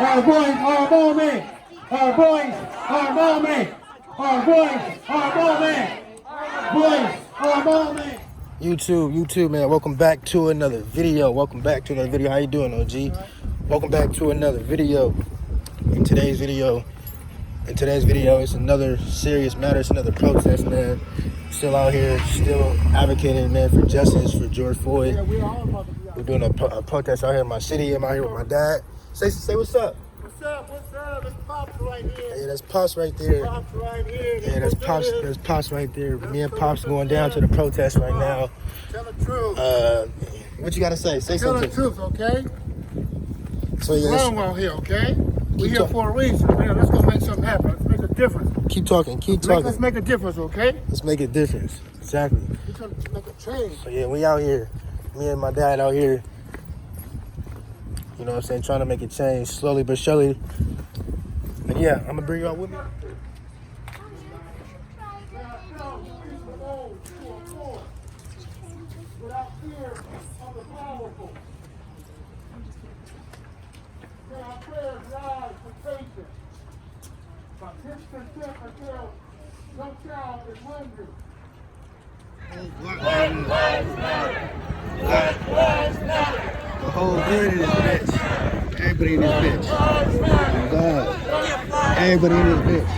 Our voice, our moment. Our voice, our moment. Our voice, our moment. Voice, our moment. YouTube, man. Welcome back to another video. How you doing, OG? Welcome back to another video. In today's video, it's another serious matter. It's another protest, man. Still out here, still advocating, man, for justice for George Floyd. We're doing a protest out here in my city. I'm out here with my dad. Say what's up. What's up? It's Pops right here. Yeah, that's Pops right there. Pops right here. Yeah, that's Pops. There's Pops right there. Me and Pops going down to the protest right now. Tell the truth. What you gotta say? Say Tell something. Tell the truth, okay? So yeah, wrong out here, okay? We're here for a reason, man. Let's go make something happen. Let's make a difference. Keep talking. Let's make a difference, okay? Let's make a difference. Exactly. We're trying to make a change. So yeah, we out here. Me and my dad out here. You know what I'm saying? Trying to make a change slowly but surely. And yeah, I'm gonna bring you out with me. Without fear of the powerful. May our prayers rise for patience. But discontent until no child is hungry. Black lives matter. Black lives matter. The whole hood in this bitch. Everybody in this bitch. God. Everybody in this bitch.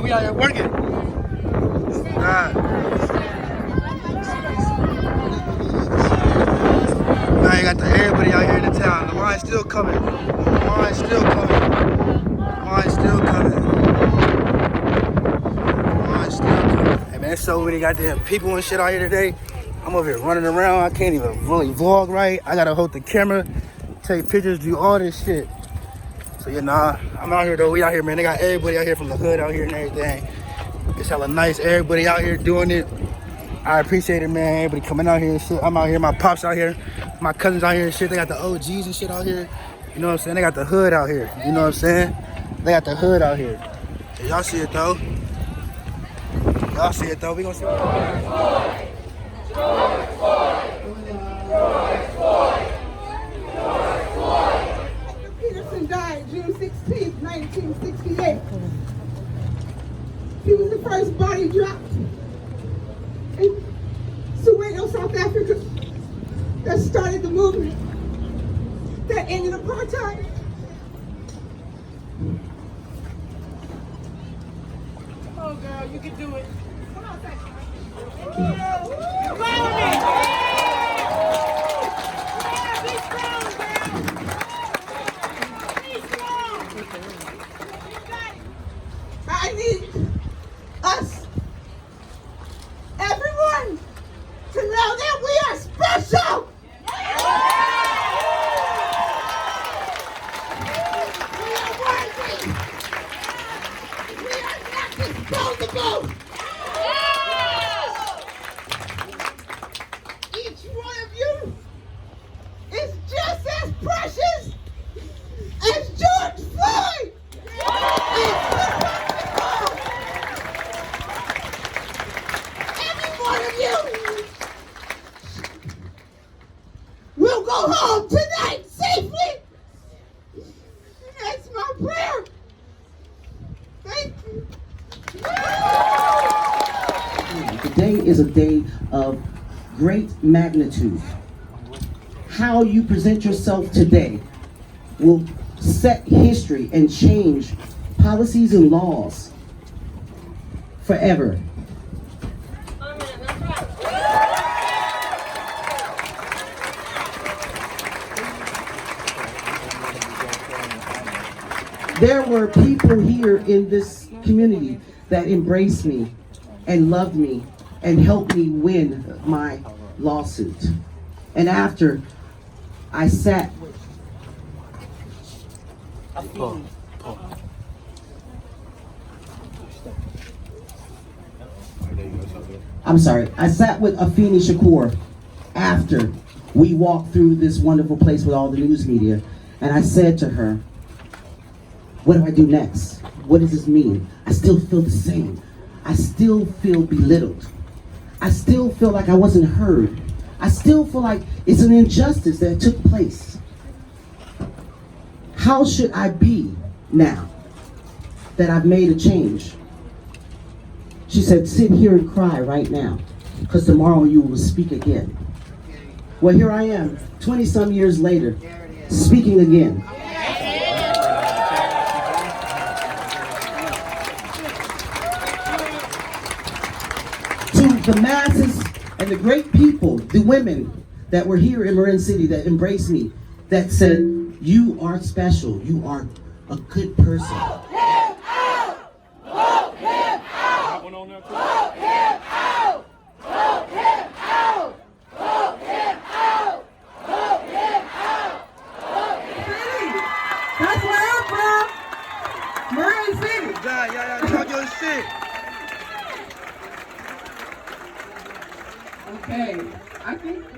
We out here working. God. Now you got everybody out here in the town. The line's still coming. Hey man, so many goddamn people and shit out here today. I'm over here running around. I can't even really vlog right. I gotta hold the camera, take pictures, do all this shit. So yeah, nah, I'm out here though. We out here, man. They got everybody out here from the hood out here and everything. It's hella nice. Everybody out here doing it. I appreciate it, man. Everybody coming out here and shit. I'm out here. My pops out here. My cousins out here and shit. They got the OGs and shit out here. You know what I'm saying? They got the hood out here. You know what I'm saying? They got the hood out here. Yeah, y'all see it though. We gonna see it. George Floyd. Died June 16, 1968. He was the first body dropped in Soweto, South Africa, that started the movement that ended apartheid. Oh, girl, you can do it. Come on, You're I need us, everyone, to know that we are special. We are worthy. We are not disposable. Each one of you is just as precious as George Floyd. We'll go home tonight safely. That's my prayer. Thank you. Today is a day of great magnitude. How you present yourself today will set history and change policies and laws forever. There were people here in this community that embraced me and loved me and helped me win my lawsuit. And after I sat I sat with Afeni Shakur after we walked through this wonderful place with all the news media, and I said to her, what do I do next? What does this mean? I still feel the same. I still feel belittled. I still feel like I wasn't heard. I still feel like it's an injustice that took place. How should I be now that I've made a change? She said, sit here and cry right now, because tomorrow you will speak again. Well, here I am, 20-some years later, speaking again. To the masses and the great people, the women that were here in Marin City that embraced me, that said, you are special, you are a good person. That's where I'm from. Marin City. Talk your shit. Okay.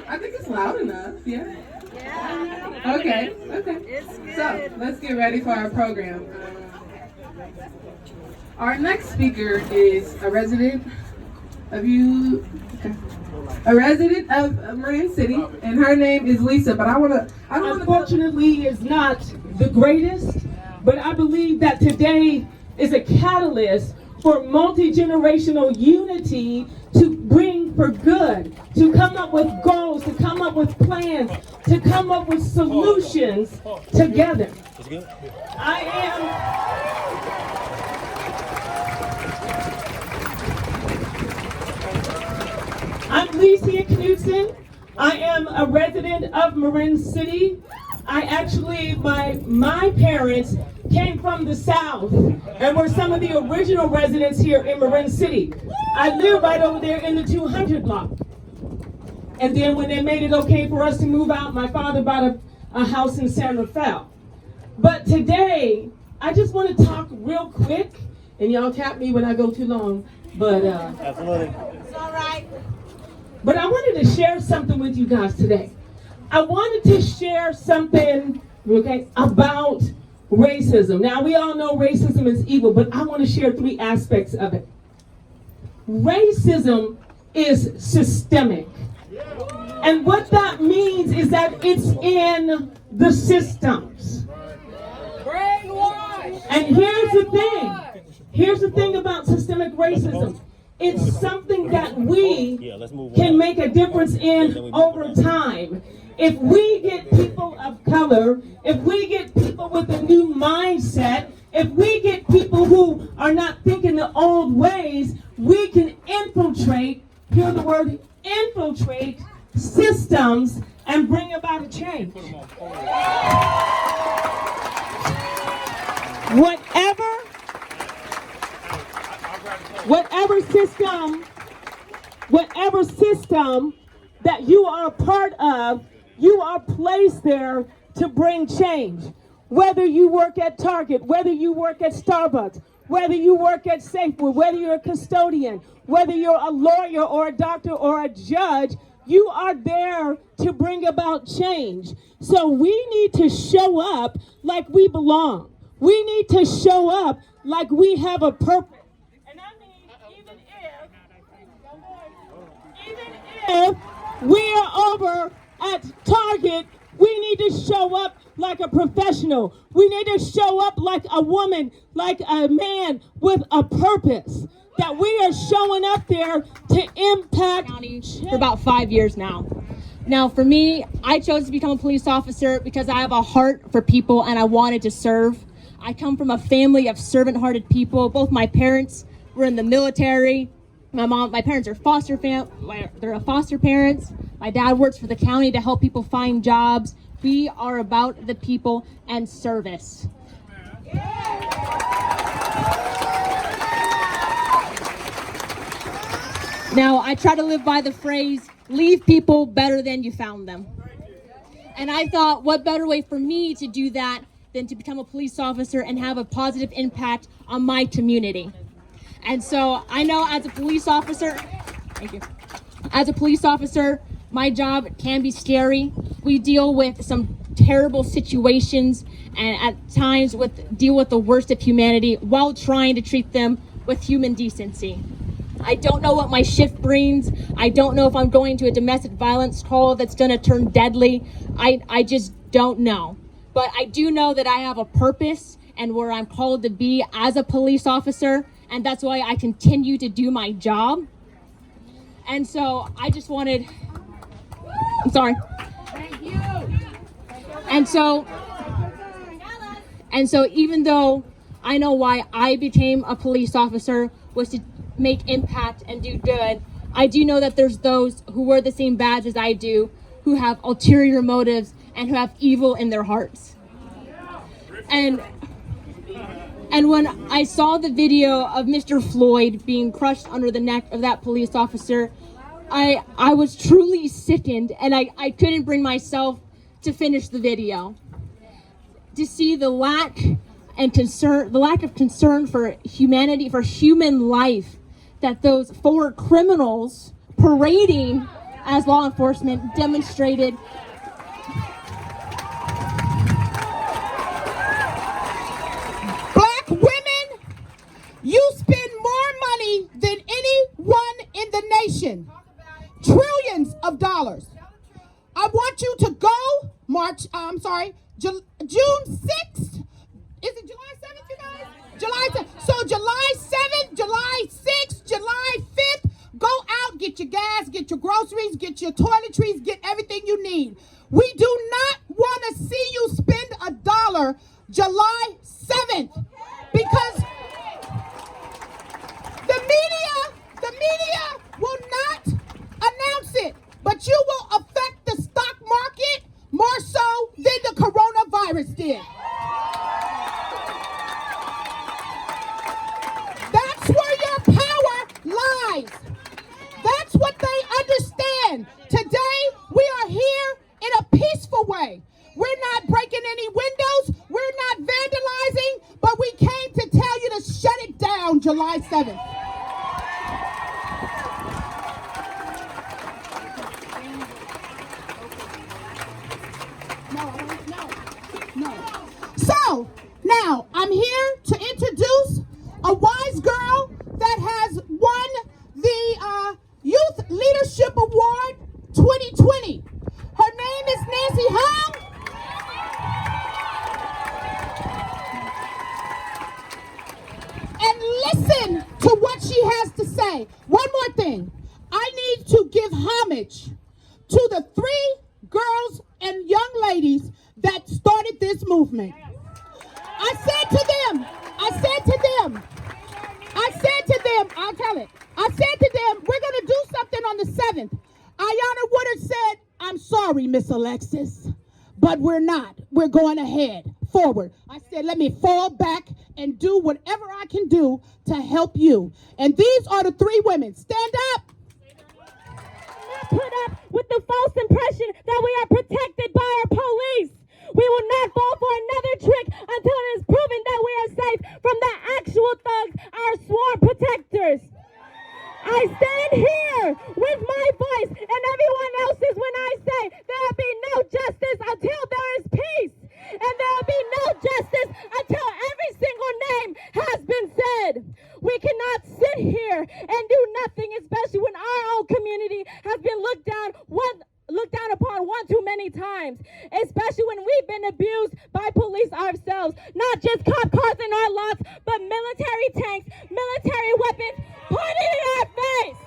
I think it's loud enough, yeah? Yeah. Okay. So let's get ready for our program. Our next speaker is a resident of Marin City, and her name is Lisa. But Unfortunately, is not the greatest, but I believe that today is a catalyst for multi-generational unity to bring for good, to come up with goals, to come up with plans, to come up with solutions together. I'm Lisa Knudsen. I am a resident of Marin City. My parents came from the South and were some of the original residents here in Marin City. I live right over there in the 200 block. And then when they made it okay for us to move out, my father bought a house in San Rafael. But today, I just want to talk real quick, and y'all tap me when I go too long, but Absolutely. it's all right. But I wanted to share something with you guys today. I wanted to share something, okay, about racism. Now, we all know racism is evil, but I want to share 3 aspects of it. Racism is systemic. And what that means is that it's in the systems. And here's the thing about systemic racism. It's something that we can make a difference in over time. If we get people of color, if we get people with a new mindset, if we get people who are not thinking the old ways, we can infiltrate, hear the word infiltrate, systems and bring about a change. Whatever system that you are a part of, you are placed there to bring change. Whether you work at Target, whether you work at Starbucks, whether you work at Safeway, whether you're a custodian, whether you're a lawyer or a doctor or a judge, you are there to bring about change. So we need to show up like we belong. We need to show up like we have a purpose. And I mean, even if we are over at Target, we need to show up like a professional. We need to show up like a woman, like a man with a purpose. That we are showing up there to impact for about 5 years now. Now, for me, I chose to become a police officer because I have a heart for people and I wanted to serve. I come from a family of servant-hearted people. Both my parents were in the military. My parents are they're foster parents. My dad works for the county to help people find jobs. We are about the people and service. Now, I try to live by the phrase, leave people better than you found them. And I thought, what better way for me to do that than to become a police officer and have a positive impact on my community. And so I know as a police officer, thank you. As a police officer, My job can be scary. We deal with some terrible situations and at times deal with the worst of humanity while trying to treat them with human decency. I don't know what my shift brings. I don't know if I'm going to a domestic violence call that's going to turn deadly. I just don't know. But I do know that I have a purpose and where I'm called to be as a police officer, and that's why I continue to do my job. And so I just wanted, I'm sorry. Thank you. And so even though I know why I became a police officer was to make impact and do good, I do know that there's those who wear the same badge as I do, who have ulterior motives and who have evil in their hearts. And when I saw the video of Mr. Floyd being crushed under the neck of that police officer, I was truly sickened, and I couldn't bring myself to finish the video. To see the lack of concern for humanity, for human life, that those four criminals parading as law enforcement demonstrated. Black women, you spend more money than anyone in the nation. Trillions of dollars. I want you to go June 6th. Is it July 7th, you guys? July 7th. So July 7th, July 6th, July 5th, go out, get your gas, get your groceries, get your toiletries, get everything you need. We do not want to see you spend $1 July 7th because the media will not announce it, but you will affect the stock market more so than the coronavirus did. That's where your power lies. That's what they understand. Today, we are here in a peaceful way. We're not breaking any windows. We're not vandalizing, but we came to tell you to shut it down July 7th. No. So, now, I'm here to introduce a wise girl that has won the Youth Leadership Award 2020. Her name is Nancy Hung. And listen to what she has to say. One more thing. I need to give homage to the 3 girls and young ladies that started this movement. I said to them, I'll tell it. I said to them, we're going to do something on the 7th. Ayanna Woodard said, I'm sorry, Miss Alexis, but we're not. We're going ahead, forward. I said, let me fall back and do whatever I can do to help you. And these are the 3 women. Stand up. Not put up with the false impression that we are protected by our police. We will not fall for another trick until it is proven that we are safe from the actual thugs, our sworn protectors. I stand here with my voice and everyone else's when I say there will be no justice until there is peace. And there will be no justice until every single name has been said. We cannot sit here and do nothing, especially when our own community has been looked down upon one too many times, especially when we've been abused by police ourselves. Not just cop cars in our lots, but military tanks, military weapons pointed in our face.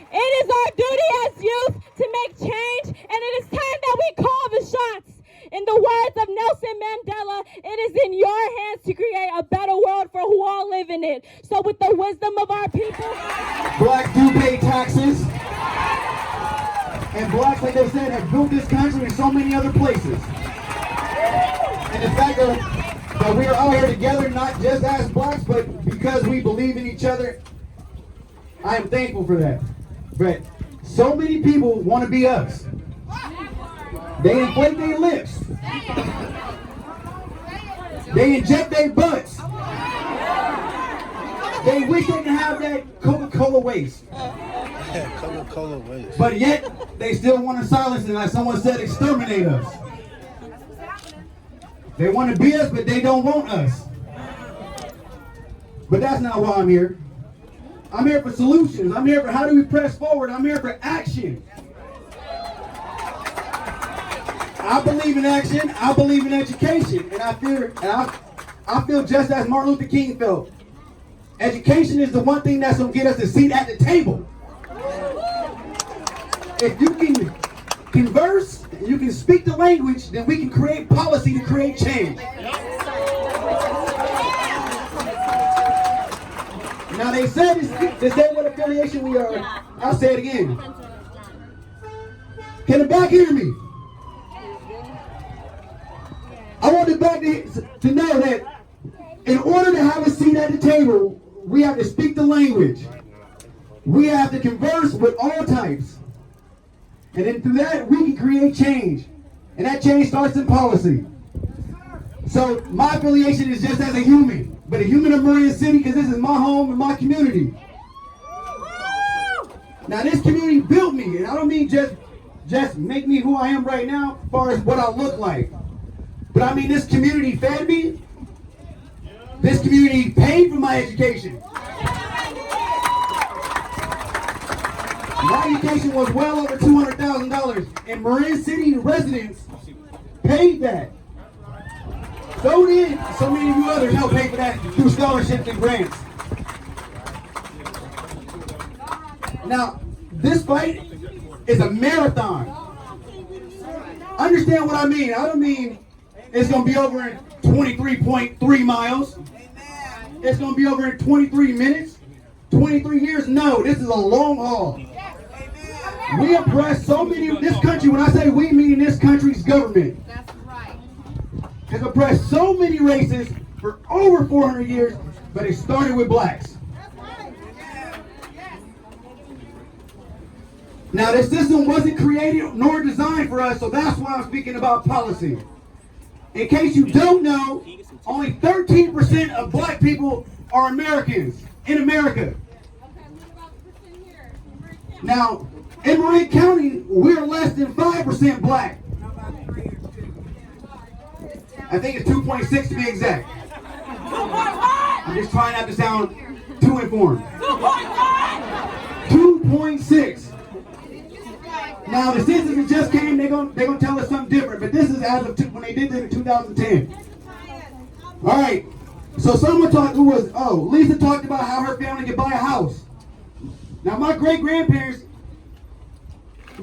It is our duty as youth to make change, and it is time that we call the shots. In the words of Nelson Mandela, it is in your hands to create a better world for who all live in it. So with the wisdom of our people, Blacks do pay taxes, and blacks, like they said, have built this country in so many other places. And the fact that we are all here together, not just as blacks, but because we believe in each other, I am thankful for that. But so many people want to be us. They inflate their lips. They inject their butts. They wish they could have that Coca-Cola waste. Coca-Cola waste. But yet, they still want to silence it, like someone said, exterminate us. They want to be us, but they don't want us. But that's not why I'm here. I'm here for solutions. I'm here for how do we press forward. I'm here for action. I believe in action. I believe in education. And I feel just as Martin Luther King felt. Education is the one thing that's going to get us a seat at the table. If you can converse, you can speak the language, then we can create policy to create change. Now they said they say what affiliation we are. I'll say it again. Can the back hear me? I want the back to know that in order to have a seat at the table, we have to speak the language. We have to converse with all types. And then through that, we can create change. And that change starts in policy. So my affiliation is just as a human, but a human of Marin City, because this is my home and my community. Now this community built me, and I don't mean just make me who I am right now as far as what I look like. But I mean this community fed me. This community paid for my education. My education was well over $200,000, and Marin City residents paid that. So did so many of you others help pay for that through scholarships and grants. Now, this fight is a marathon. Understand what I mean. I don't mean it's going to be over in 23.3 miles. It's going to be over in 23 minutes, 23 years. No, this is a long haul. We oppress so many of this country. When I say we, mean this country's government. That's right. Has oppressed so many races for over 400 years, but it started with blacks. That's right. Yes. Now, this system wasn't created nor designed for us, so that's why I'm speaking about policy. In case you don't know, only 13% of black people are Americans in America. Now, in Marin County, we're less than 5% black. I think it's 2.6 to be exact. I'm just trying not to sound too informed. 2.6. Now the census that just came, they're gonna tell us something different, but this is as of when they did this in 2010. All right. So someone Lisa talked about how her family could buy a house. Now my great grandparents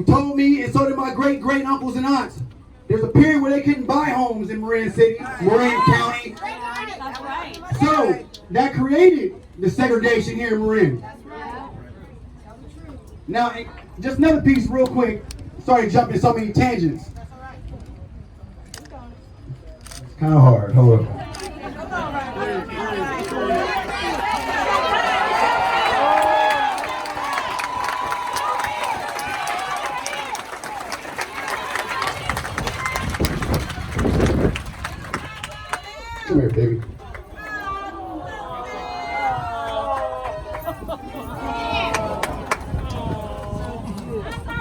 told me, and so did my great uncles and aunts, there's a period where they couldn't buy homes in Marin City, Marin County. That's right. So that created the segregation here in Marin. Now, just another piece real quick. Sorry to jump in so many tangents. It's kind of hard. Hold on. Come here, baby.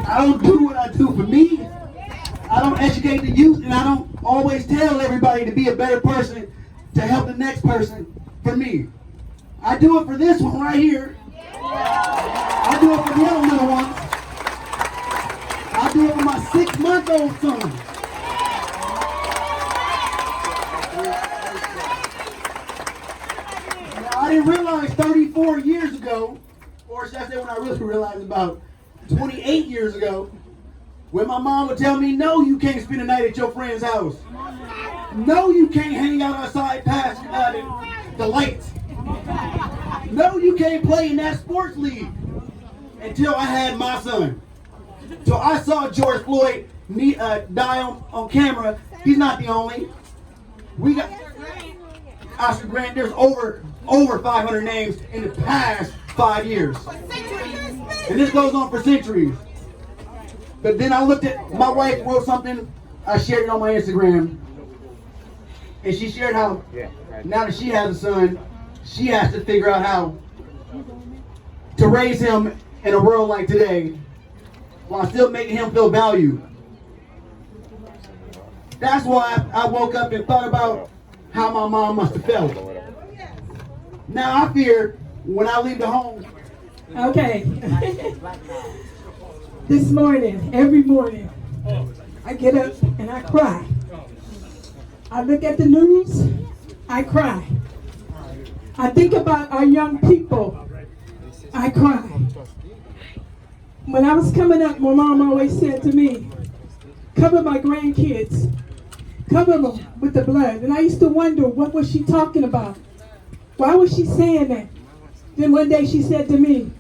I don't do what I do for me. I don't educate the youth, and I don't always tell everybody to be a better person to help the next person for me. I do it for this one right here. I do it for the other little ones. I do it for my 6-month-old son. Now, I didn't realize 34 years ago, or should I say when I really realized about 28 years ago, when my mom would tell me, no, you can't spend the night at your friend's house. No, you can't hang out outside past the lights. No, you can't play in that sports league. Until I had my son. So I saw George Floyd die on camera. He's not the only. We got Oscar Grant. There's over 500 names in the past 5 years. And this goes on for centuries. But then I looked at, my wife wrote something, I shared it on my Instagram. And she shared how, now that she has a son, she has to figure out how to raise him in a world like today while still making him feel valued. That's why I woke up and thought about how my mom must have felt. Now I fear when I leave the home. Okay. This morning, every morning, I get up and I cry. I look at the news, I cry. I think about our young people, I cry. When I was coming up, my mom always said to me, cover my grandkids, cover them with the blood. And I used to wonder, what was she talking about? Why was she saying that? Then one day she said to me,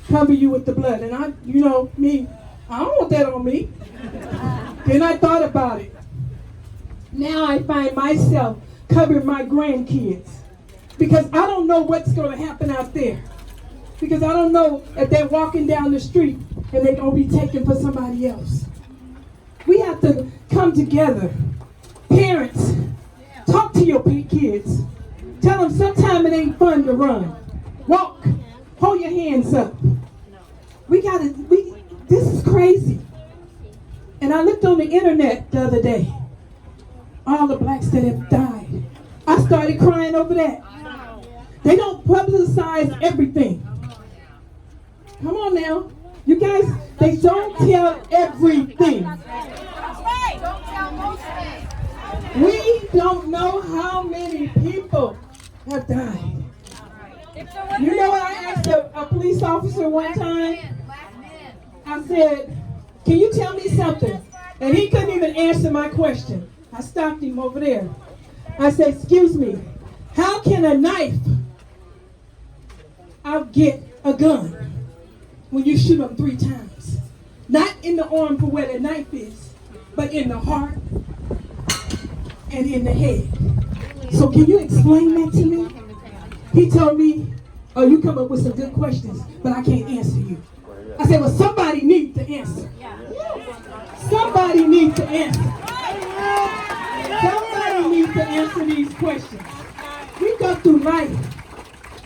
cover you with the blood. And I, you know, me, I don't want that on me. Then I thought about it. Now I find myself covering my grandkids because I don't know what's going to happen out there. Because I don't know if they're walking down the street and they're going to be taken for somebody else. We have to come together. Parents, talk to your kids. Tell them sometimes it ain't fun to run. Walk. Hold your hands up. This is crazy. And I looked on the internet the other day. All the blacks that have died. I started crying over that. They don't publicize everything. Come on now. You guys, they don't tell everything. We don't know how many people have died. You know what I asked a police officer one time? I said, can you tell me something? And he couldn't even answer my question. I stopped him over there. I said, excuse me, how can a knife outget a gun when you shoot them 3 times? Not in the arm for where the knife is, but in the heart and in the head. So can you explain that to me? He told me, oh, you come up with some good questions, but I can't answer you. I said, well, somebody needs to answer. Somebody needs to answer. Somebody needs to answer these questions. We go through life.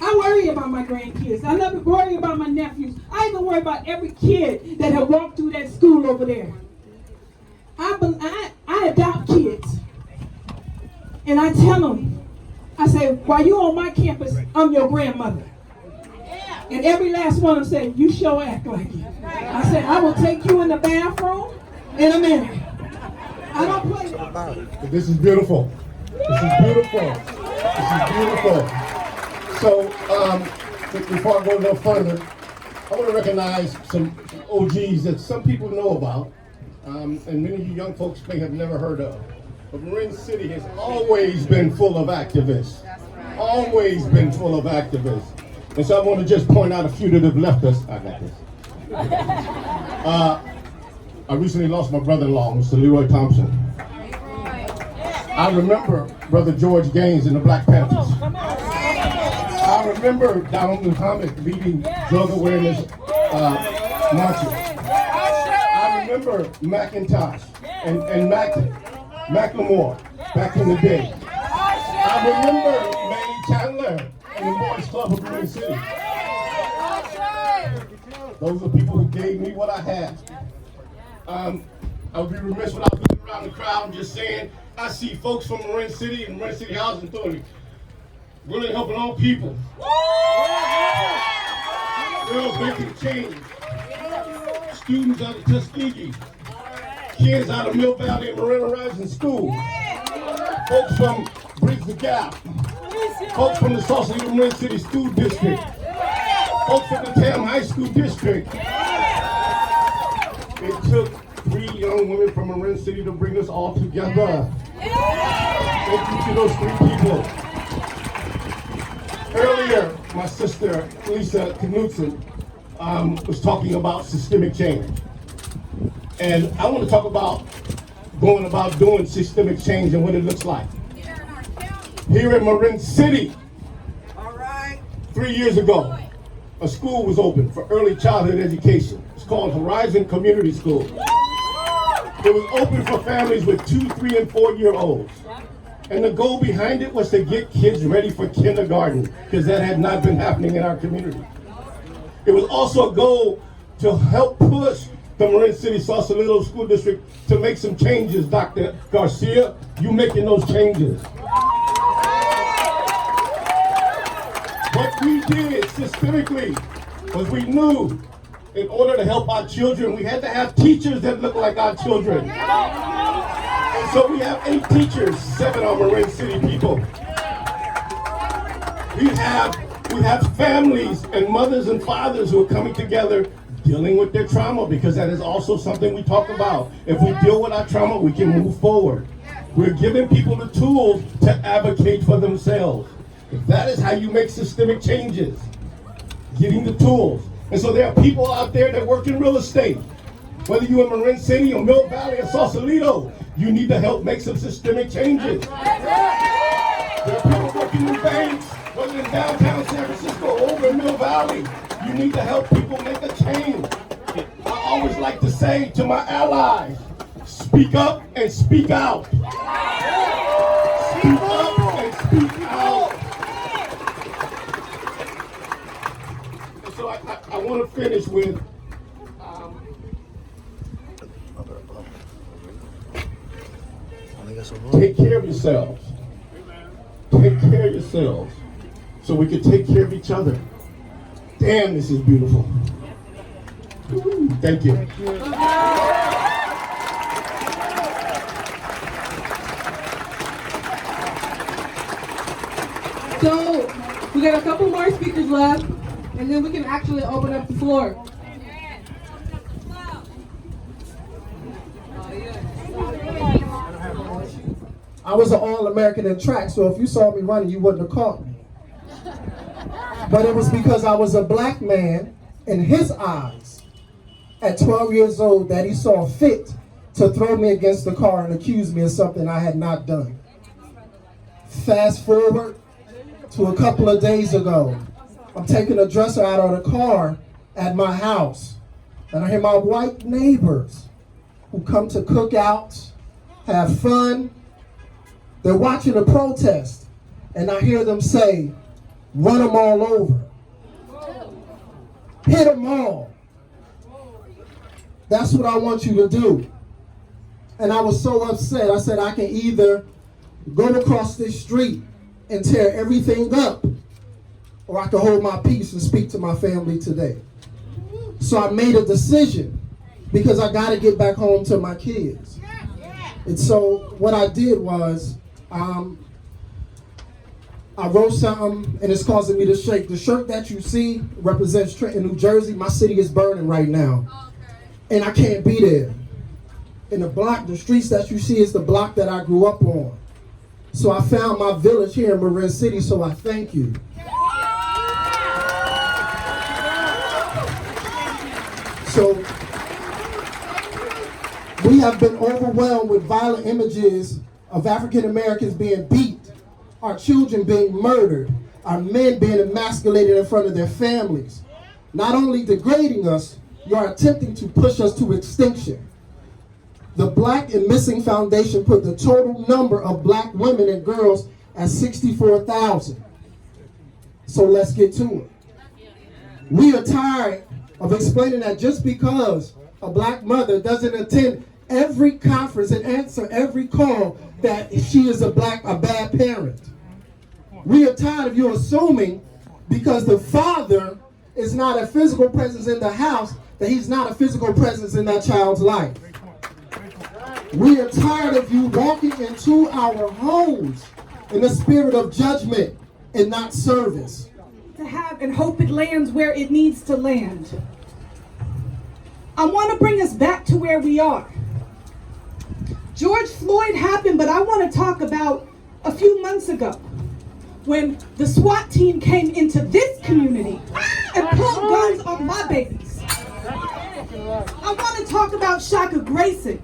I worry about my grandkids. I love to worry about my nephews. I even worry about every kid that have walked through that school over there. I adopt kids. And I tell them, I say, while you on my campus, I'm your grandmother. And every last one of them say, you sure act like it. I said, I will take you in the bathroom in a minute. I don't play with. This is beautiful. This is beautiful. This is beautiful. So, before I go a little further, I want to recognize some OGs that some people know about, and many of you young folks may have never heard of. But Marin City has always been full of activists. Always been full of activists. And so I want to just point out a few that have left us. I got this. I recently lost my brother-in-law, Mr. Leroy Thompson. I remember Brother George Gaines in the Black Panthers. I remember Donald Muhammad leading drug awareness marches. I remember McIntosh and McLemore back in the day. I remember Manny Chandler and the Boys Club of Marin City. Those are people who gave me what I had. I would be remiss without looking around the crowd and just saying, I see folks from Marin City and Marin City Housing Authority really helping all people. Girls making change. Students out of Tuskegee. Kids out of Mill Valley and Marin Horizon School. Folks from Bridge the Gap. Folks from the Sausalito Marin City School District. Folks from the Tam High School District. It took 3 young women from Marin City to bring us all together. Thank you to those 3 people. Earlier, my sister, Lisa Knudsen, was talking about systemic change. And I want to talk about going about doing systemic change and what it looks like. Here in Marin City, 3 years ago, a school was opened for early childhood education. It's called Horizon Community School. It was open for families with 2, 3, and 4-year-olds. And the goal behind it was to get kids ready for kindergarten, because that had not been happening in our community. It was also a goal to help push the Marin City Sausalito School District to make some changes. Dr. Garcia, you making those changes. What we did systemically was we knew in order to help our children, we had to have teachers that look like our children. And so we have 8 teachers, 7 are Marin City people. We have families and mothers and fathers who are coming together dealing with their trauma, because that is also something we talk about. If we deal with our trauma, we can move forward. We're giving people the tools to advocate for themselves. If that is how you make systemic changes, getting the tools. And so there are people out there that work in real estate. Whether you're in Marin City or Mill Valley or Sausalito, you need to help make some systemic changes. There are people working in banks, whether in downtown San Francisco or over in Mill Valley. You need to help people make a change. I always like to say to my allies, speak up and speak out. Speak up and speak out. And so I want to finish with take care of yourselves. Take care of yourselves so we can take care of each other. Damn, this is beautiful. Thank you. So, we got a couple more speakers left, and then we can actually open up the floor. I was an All-American in track, so if you saw me running, you wouldn't have caught me. But it was because I was a black man in his eyes at 12 years old that he saw fit to throw me against the car and accuse me of something I had not done. Fast forward to a couple of days ago, I'm taking a dresser out of the car at my house, and I hear my white neighbors who come to cookouts, have fun. They're watching a protest, and I hear them say, run them all over. Hit them all. That's what I want you to do. And I was so upset. I said, I can either go across this street and tear everything up, or I can hold my peace and speak to my family today. So I made a decision because I got to get back home to my kids. And so what I did was, I wrote something and it's causing me to shake. The shirt that you see represents Trenton, New Jersey. My city is burning right now. And I can't be there. In the streets that you see is the block that I grew up on. So I found my village here in Marin City, so I thank you. So we have been overwhelmed with violent images of African Americans being beat, our children being murdered, our men being emasculated in front of their families. Not only degrading us, you are attempting to push us to extinction. The Black and Missing Foundation put the total number of black women and girls at 64,000. So let's get to it. We are tired of explaining that just because a black mother doesn't attend every conference and answer every call that she is a bad parent. We are tired of you assuming because the father is not a physical presence in the house that he's not a physical presence in that child's life. We are tired of you walking into our homes in the spirit of judgment and not service. To have and hope it lands where it needs to land. I want to bring us back to where we are. George Floyd happened, but I want to talk about a few months ago when the SWAT team came into this community and pulled guns on my babies. I want to talk about Shaka Grayson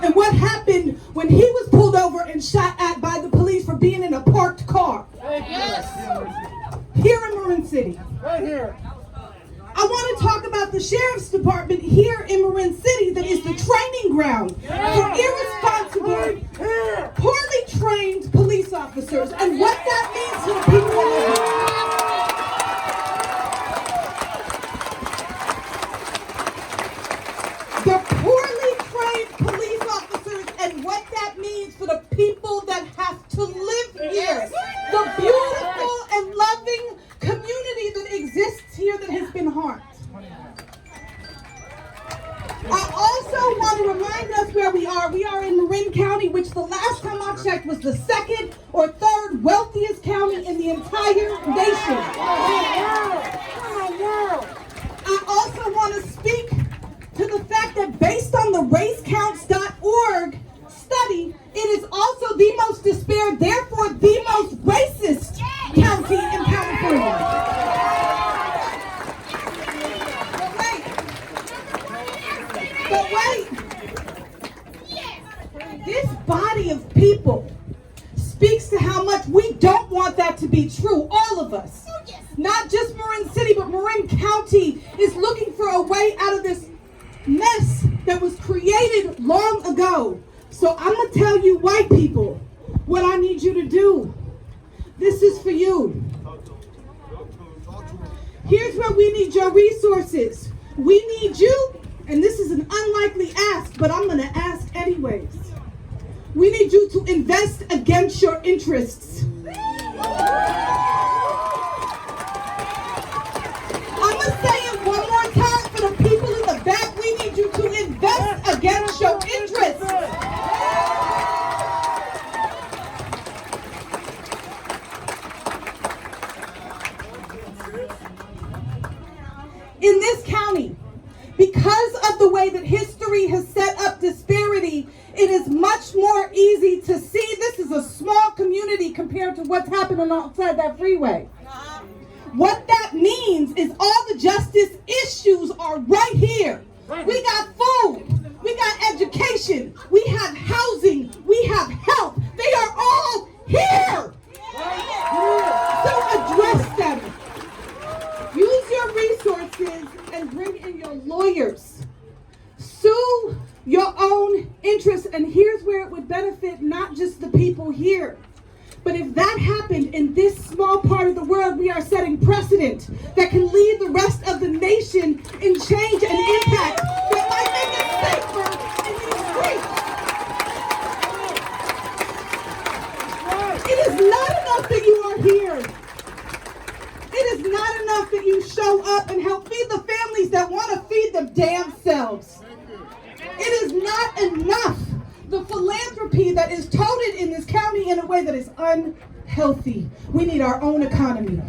and what happened when he was pulled over and shot at by the police for being in a parked car. Here in Marin City. Right here. I want to talk about the Sheriff's Department here in Marin City that is the training ground for irresponsible, poorly trained police officers and what that means to the people of I also want to remind us where we are. We are in Marin County, which the last time I checked was the second or third wealthiest county in the entire nation. I also want to speak to the fact that based on the racecounts.org study, it is also the most disparate, therefore the most racist county in California. But wait, this body of people speaks to how much we don't want that to be true, all of us. Not just Marin City, but Marin County is looking for a way out of this mess that was created long ago. So I'm going to tell you white people what I need you to do. This is for you. Here's where we need your resources. We need you, and this is an unlikely ask, but I'm going to ask anyways. We need you to invest against your interests. I'm going to say it one more time for the people in the back. We need you to invest against your interests. In this county, because of the way that history has set up disparity, it is much more easy to see. This is a small community compared to what's happening outside that freeway. What that means is all the justice issues are right here. We got food, we got education, we have housing, we have health. They are all here. So address them. Use your resources and bring in your lawyers. Sue your own interests. And here's where it would benefit not just the people here. But if that happened in this small part of the world, we are setting precedent that can lead the rest of the nation in change and impact that might make it safer in these streets. It is not enough that you are here. It is not enough that you show up and help feed the families that want to feed them damn selves. It is not enough. The philanthropy that is toted in this county in a way that is unhealthy. We need our own economy.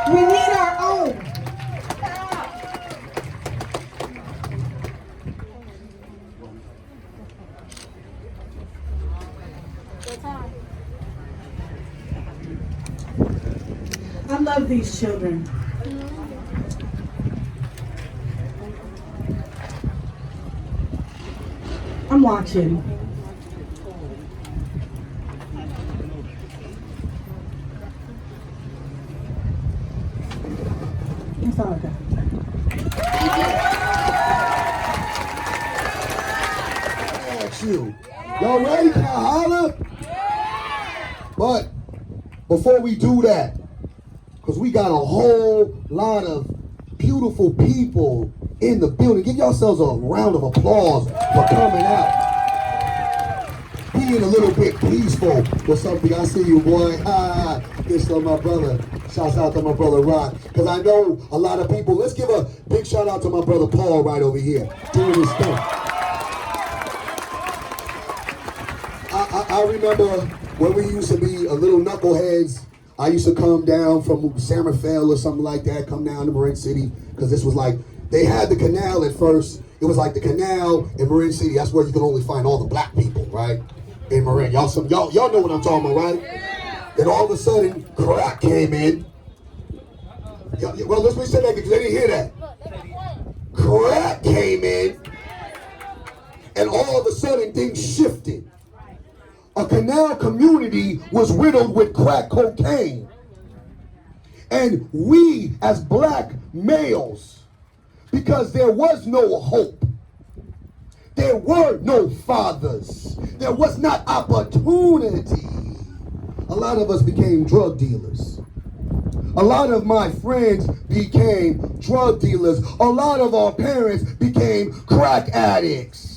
We need our own. I love these children. I'm watching. That's all I got. Ask you. Y'all ready? Can I holler? But before we do that, because we got a whole lot of beautiful people in the building. Give yourselves a round of applause for coming out. Being a little bit peaceful or something. I see you, boy. This is my brother. Shouts out to my brother Rock. Because I know a lot of people. Let's give a big shout out to my brother Paul right over here. Doing his thing. I remember when we used to be a little knuckleheads. I used to come down from San Rafael or something like that, come down to Marin City, because this was like, they had the canal at first. It was like the canal in Marin City. That's where you could only find all the black people, right? In Marin. Y'all know what I'm talking about, right? Yeah. Then all of a sudden, crack came in. Well, let me say that because they didn't hear that. Crack came in, and all of a sudden, things shifted. A canal community was riddled with crack cocaine. And we, as black males, because there was no hope, there were no fathers, there was not opportunity, a lot of us became drug dealers. A lot of my friends became drug dealers. A lot of our parents became crack addicts.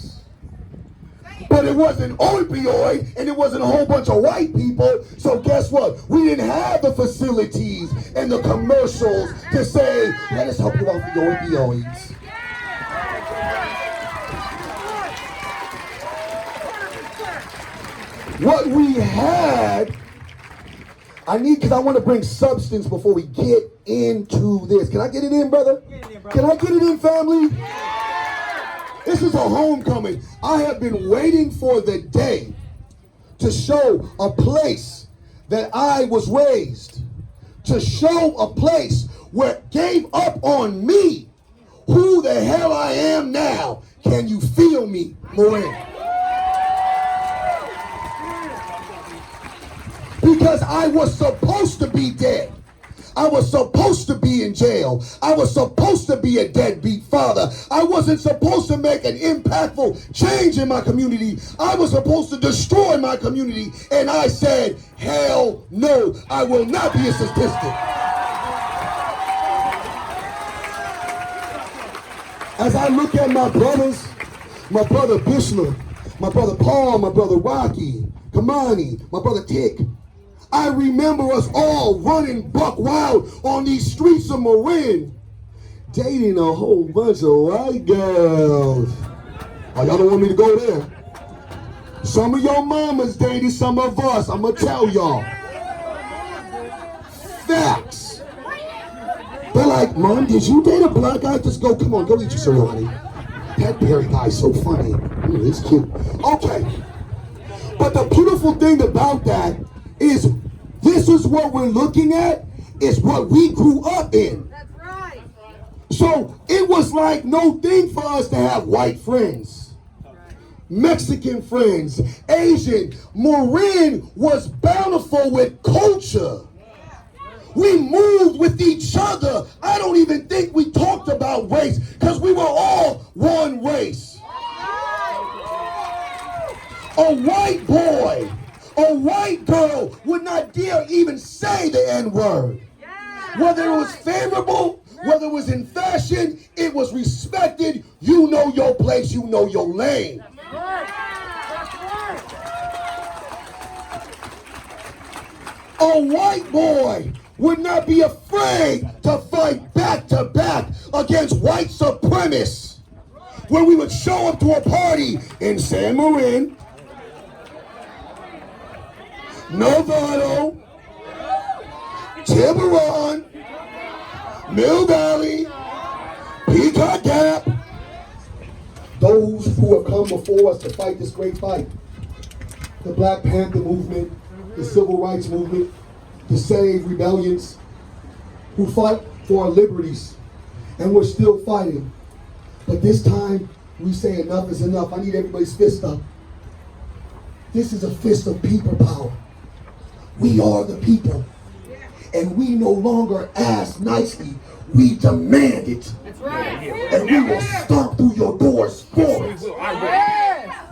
But it wasn't opioid, and it wasn't a whole bunch of white people. So guess what? We didn't have the facilities and the commercials to say, let us help you out with your opioids. What we had, because I want to bring substance before we get into this. Can I get it in, brother? Can I get it in, family? This is a homecoming. I have been waiting for the day to show a place that I was raised, to show a place where it gave up on me who the hell I am now. Can you feel me, Marin? Because I was supposed to be dead. I was supposed to be in jail. I was supposed to be a deadbeat father. I wasn't supposed to make an impactful change in my community. I was supposed to destroy my community. And I said, hell no, I will not be a statistic. As I look at my brothers, my brother Bishler, my brother Paul, my brother Rocky, Kamani, my brother Tick, I remember us all running buck wild on these streets of Marin, dating a whole bunch of white girls. Oh, y'all don't want me to go there? Some of your mamas dated some of us. I'm gonna tell y'all. Facts. They're like, Mom, did you date a black guy? Just go, come on, go eat your cereal, honey. That Barry guy's so funny. He's cute. Okay. But the beautiful thing about that is this is what we're looking at, is what we grew up in. That's right. So it was like no thing for us to have white friends, Mexican friends, Asian. Marin was bountiful with culture. We moved with each other. I don't even think we talked about race because we were all one race. A white boy, a white girl would not dare even say the N-word. Whether it was favorable, whether it was in fashion, it was respected. You know your place, you know your lane. A white boy would not be afraid to fight back to back against white supremacists. When we would show up to a party in San Marin, Novato, Tiburon, Mill Valley, Peacock Gap, those who have come before us to fight this great fight. The Black Panther movement, the Civil Rights movement, the Save rebellions, who fought for our liberties, and we're still fighting. But this time, we say enough is enough. I need everybody's fist up. This is a fist of people power. We are the people. And we no longer ask nicely, we demand it. That's right. And we will stomp through your doors for it.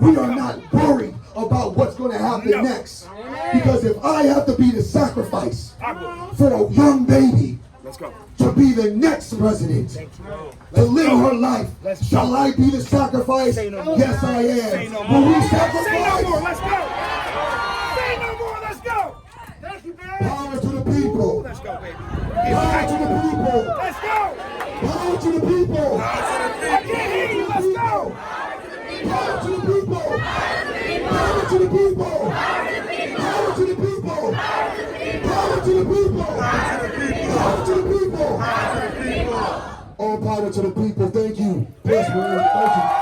We are not worried about what's going to happen next. Because if I have to be the sacrifice for a young baby to be the next president, to live her life, shall I be the sacrifice? Yes, I am. Will we sacrifice? Say no more, let's go. Say no more, let's go. Thank you, man. Power to the people. Let's go, baby. Power to the people. Let's go. Power to the people. I can't hear you. Let's go. Power to the people. Power to the people. Power to the people. Power to the people. Power to the people. All power to the people. Thank you. Yes, man. Thank you.